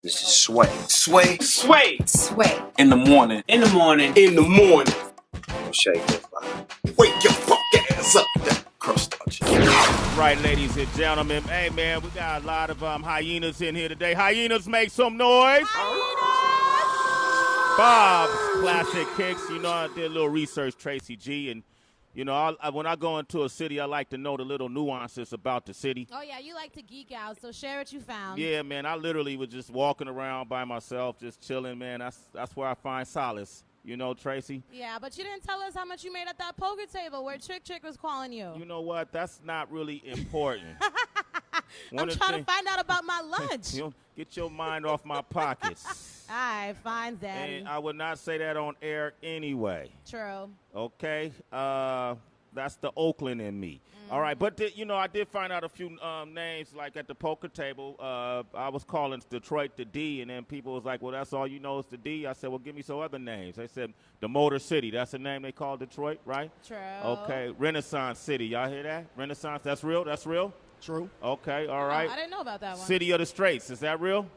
This is Sway. Sway. Sway. Sway. In the morning. In the morning. In the morning. Shake that fire. Wake your fuck ass up. That crust out you. Right, ladies and gentlemen. Hey, man, we got a lot of hyenas in here today. Hyenas, make some noise. Bob's Classic Kicks. You know, I did a little research, Tracy G, and you know, when I go into a city, I like to know the little nuances about the city. Oh, yeah, you like to geek out, so share what you found. Yeah, man, I literally was just walking around by myself, just chilling, man. That's where I find solace. You know, Tracy? Yeah, but you didn't tell us how much you made at that poker table where Trick was calling you. You know what? That's not really important. I'm trying to find out about my lunch. You know, get your mind off my pockets. All right, fine, Daddy. And I would not say that on air anyway. True. Okay? That's the Oakland in me. All right, but, you know, I did find out a few names, like at the poker table. I was calling Detroit the D, and then people was like, well, that's all you know is the D. I said, well, give me some other names. They said the Motor City. That's the name they call Detroit, right? True. Okay, Renaissance City. Y'all hear that? Renaissance, that's real? That's real? True. Okay, all right. Oh, I didn't know about that one. City of the Straits, is that real?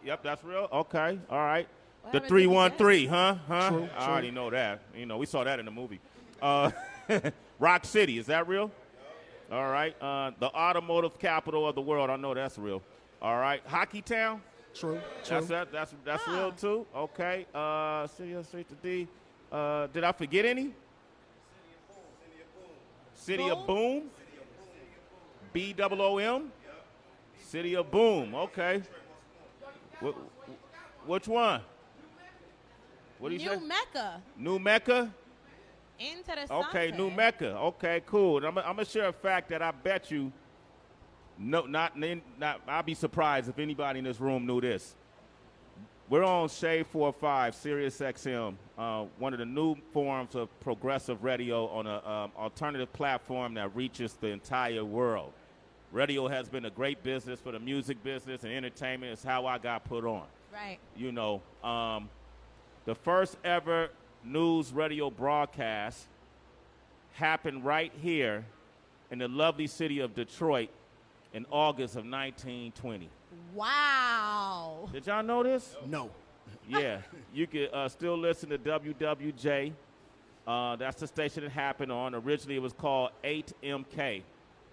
Yep, that's real? Okay, all right. Whatever The 313, huh? True, I already know that. You know, we saw that in the movie. Rock City, is that real? All right. The automotive capital of the world, I know that's real. All right. Hockey Town? True. That's real, too? Okay. City of the Straits, the D. Did I forget any? City of Boom? B-O-O-M? City of Boom. Okay. Which one? What do you say? New Mecca. New Mecca? Interesante. Okay, New Mecca. Okay, cool. And I'm going to share a fact that I bet you, I'll be surprised if anybody in this room knew this. We're on Shade 45, Sirius XM, one of the new forms of progressive radio on an alternative platform that reaches the entire world. Radio has been a great business for the music business, and entertainment is how I got put on. Right. You know, the first ever news radio broadcast happened right here in the lovely city of Detroit in August of 1920. Wow. Did y'all know this? No. Yeah. You could still listen to WWJ. That's the station it happened on. Originally, it was called 8MK.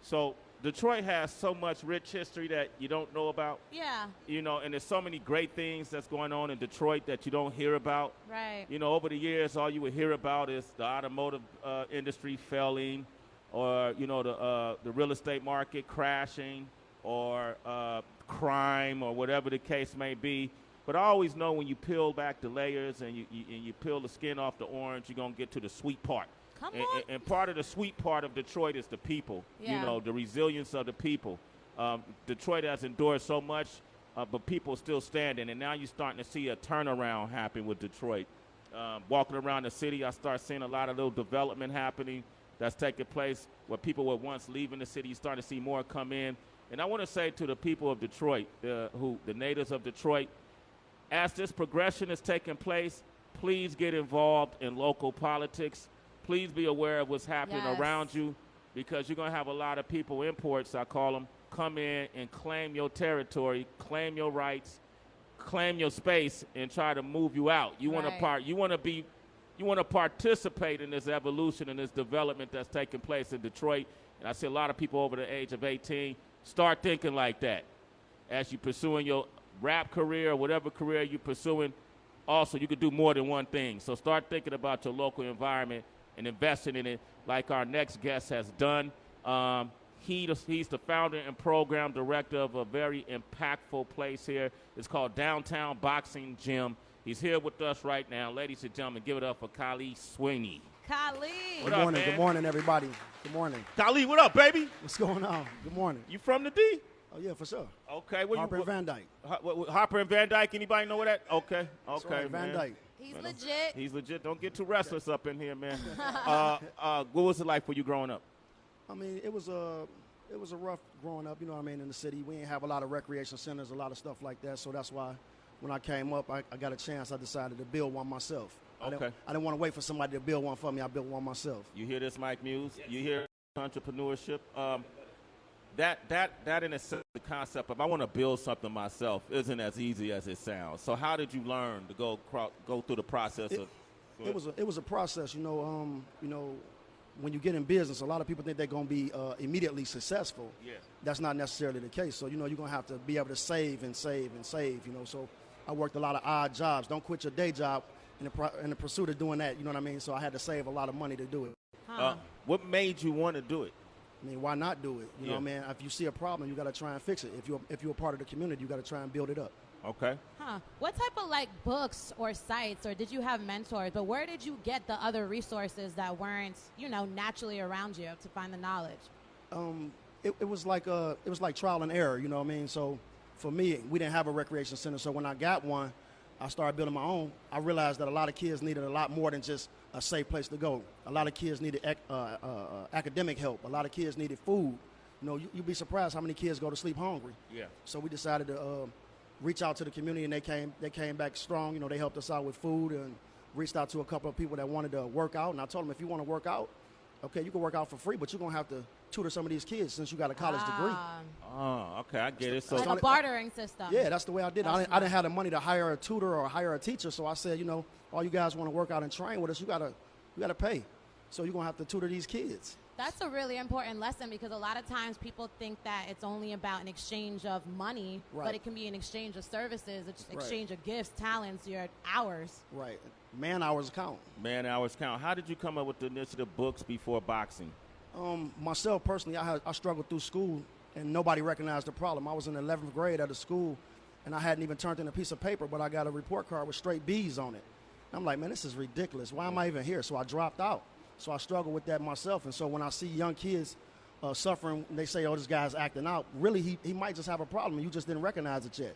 So Detroit has so much rich history that you don't know about. Yeah. You know, and there's so many great things that's going on in Detroit that you don't hear about. Right. You know, over the years, all you would hear about is the automotive industry failing, or, you know, the real estate market crashing, or crime, or whatever the case may be. But I always know when you peel back the layers and you peel the skin off the orange, you're going to get to the sweet part. Come on. And part of the sweet part of Detroit is the people, Yeah. you know, the resilience of the people. Detroit has endured so much, but people still standing, and now you're starting to see a turnaround happen with Detroit. Walking around the city, I start seeing a lot of little development happening that's taking place where people were once leaving the city. You start to see more come in. And I want to say to the people of Detroit, the natives of Detroit, as this progression is taking place, please get involved in local politics. Please be aware of what's happening around you, because you're going to have a lot of people, imports, I call them, come in and claim your territory, claim your rights, claim your space, and try to move you out. You want to participate in this evolution and this development that's taking place in Detroit. And I see a lot of people over the age of 18 start thinking like that. As you're pursuing your rap career or whatever career you're pursuing, also you could do more than one thing. So start thinking about your local environment and investing in it like our next guest has done. He's the founder and program director of a very impactful place here. It's called Downtown Boxing Gym. He's here with us right now. Ladies and gentlemen, give it up for Khali Sweeney. Khali. What up, man? Good morning, everybody. Good morning. Khali, what up, baby? What's going on? Good morning. You from the D? Oh, yeah, for sure. Okay. Where Harper you, and Van Dyke. Harper and Van Dyke, anybody know where that? Okay, That's okay, right, Van man. Dyke. He's legit. He's legit. Don't get too restless up in here, man. What was it like for you growing up? I mean, it was a rough growing up, you know what I mean, in the city. We didn't have a lot of recreation centers, a lot of stuff like that. So that's why when I came up, I got a chance. I decided to build one myself. Okay. I didn't want to wait for somebody to build one for me. I built one myself. You hear this, Mike Muse? You hear entrepreneurship? that in a sense, the concept of I want to build something myself isn't as easy as it sounds. So how did you learn to go through the process of? It was a process, you know. When you get in business, a lot of people think they're going to be immediately successful. Yeah. That's not necessarily the case. So, you know, you're going to have to be able to save and save and save, you know. So I worked a lot of odd jobs. Don't quit your day job in the pursuit of doing that, you know what I mean? So I had to save a lot of money to do it. What made you want to do it? I mean, why not do it? You know what I mean? If you see a problem, you got to try and fix it. If you're a part of the community, you got to try and build it up. Okay. What type of like books or sites, or did you have mentors? But where did you get the other resources that weren't, you know, naturally around you to find the knowledge? It was like trial and error. You know what I mean? So for me, we didn't have a recreation center. So when I got one, I started building my own. I realized that a lot of kids needed a lot more than just a safe place to go. A lot of kids needed academic help. A lot of kids needed food. You know, you'd be surprised how many kids go to sleep hungry. Yeah. So we decided to reach out to the community, and they came back strong. You know, they helped us out with food and reached out to a couple of people that wanted to work out. And I told them, if you want to work out, okay, you can work out for free, but you're going to have to tutor some of these kids since you got a college degree. Oh, okay, I get it. So like a bartering system. Yeah, that's the way I did it. I didn't have the money to hire a tutor or hire a teacher, so I said, you know, all you guys want to work out and train with us, you gotta pay. So you're going to have to tutor these kids. That's a really important lesson, because a lot of times people think that it's only about an exchange of money, but it can be an exchange of services, an exchange of gifts, talents, your hours. Right. Man hours count. Man hours count. How did you come up with the initiative Books Before Boxing? Myself personally, I struggled through school and nobody recognized the problem. I was in the 11th grade at a school and I hadn't even turned in a piece of paper, but I got a report card with straight B's on it. And I'm like, man, this is ridiculous. Why am I even here? So I dropped out. So I struggle with that myself. And so when I see young kids suffering, they say, oh, this guy's acting out. Really, he might just have a problem. You just didn't recognize it yet.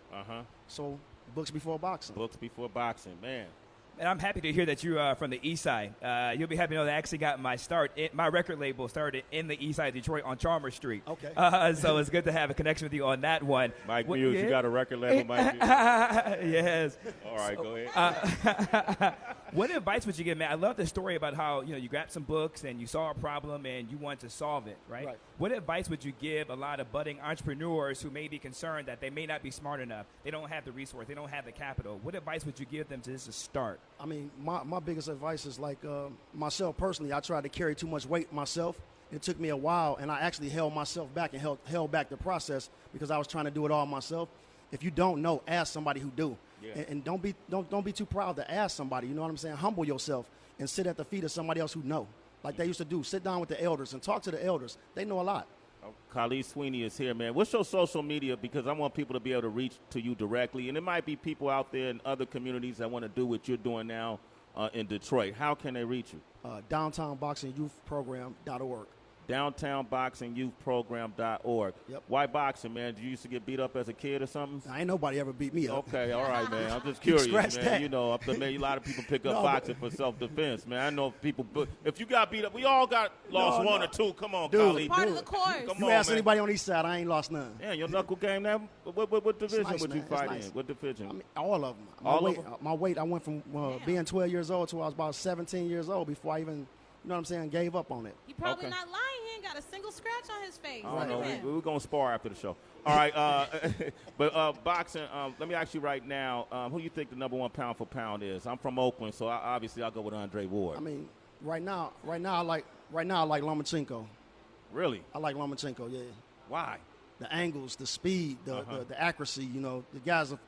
So Books Before Boxing. Books Before Boxing, man. And I'm happy to hear that you're from the East Side. You'll be happy to know that I actually got my start. My record label started in the East Side of Detroit on Chalmers Street. Okay. So it's good to have a connection with you on that one. Mike Muse, you got a record label, Mike Muse? Yes. All right, go ahead. What advice would you give, man? I love the story about how, you know, you grabbed some books and you saw a problem and you wanted to solve it, right? What advice would you give a lot of budding entrepreneurs who may be concerned that they may not be smart enough, they don't have the resource, they don't have the capital? What advice would you give them to just start? I mean, my biggest advice is like myself personally, I tried to carry too much weight myself. It took me a while, and I actually held myself back and held back the process because I was trying to do it all myself. If you don't know, ask somebody who do. Yeah. And don't be too proud to ask somebody. You know what I'm saying? Humble yourself and sit at the feet of somebody else who know. Like they used to do. Sit down with the elders and talk to the elders. They know a lot. Khali Sweeney is here, man. What's your social media? Because I want people to be able to reach to you directly. And there might be people out there in other communities that want to do what you're doing now in Detroit. How can they reach you? DowntownBoxingYouthProgram.org. DowntownBoxingYouthProgram.org. Yep. Why boxing, man? Did you used to get beat up as a kid or something? Ain't nobody ever beat me up. Okay, all right, man. I'm just curious, man. That. You know, a lot of people pick up boxing for self-defense, man. I know people, but if you got beat up, we all got lost one or two. Come on, Khali. Part of the course. Come on, ask anybody on the east side, I ain't lost none. Yeah, your knuckle game, that, what division would you fight in? What division? I mean, all of them. My weight, I went from being 12 years old to I was about 17 years old before I even, you know what I'm saying, gave up on it. You probably not lying. He ain't got a single scratch on his face. I don't know. We're going to spar after the show. All right. But boxing, let me ask you right now, who you think the number one pound for pound is? I'm from Oakland, so obviously I'll go with Andre Ward. I mean, right now I like Lomachenko. Really? I like Lomachenko, yeah. Why? The angles, the speed, the accuracy, you know. The guy's an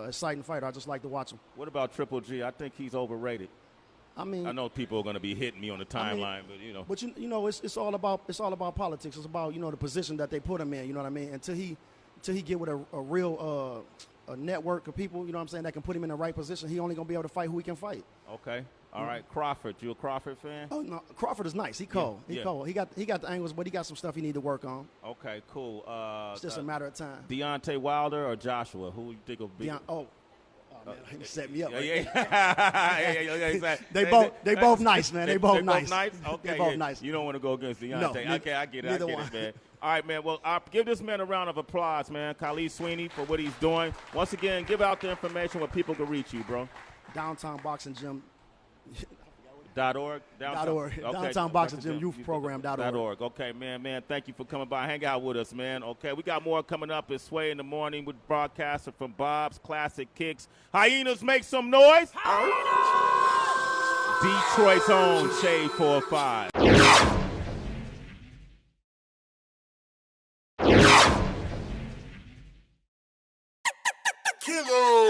exciting fighter. I just like to watch him. What about Triple G? I think he's overrated. I mean, I know people are going to be hitting me on the timeline, but you know. But you know, it's all about politics. It's about, you know, the position that they put him in. You know what I mean? Until he get with a real a network of people, you know what I'm saying, that can put him in the right position, he only going to be able to fight who he can fight. Okay. All right. Crawford. You a Crawford fan? Oh no, Crawford is nice. He cold. He cold. He got the angles, but he got some stuff he need to work on. Okay. Cool. It's just a matter of time. Deontay Wilder or Joshua? Who you think will be? Oh man, he set me up. Yeah. They both nice, man. They both nice. Okay. They both nice. You don't want to go against Deontay. No, okay, I get it. Neither I get one. it, man. All right, man. Well, give this man a round of applause, man. Khali Sweeney for what he's doing. Once again, give out the information where people can reach you, bro. Downtown Boxing Gym. .org? .org. Okay. Downtown Boxing Gym Youth Program .org. Okay, man. Thank you for coming by. Hang out with us, man. Okay, we got more coming up. It's Sway in the Morning with broadcaster from Bob's Classic Kicks. Hyenas, make some noise. Detroit's own Shade 45. Kilo.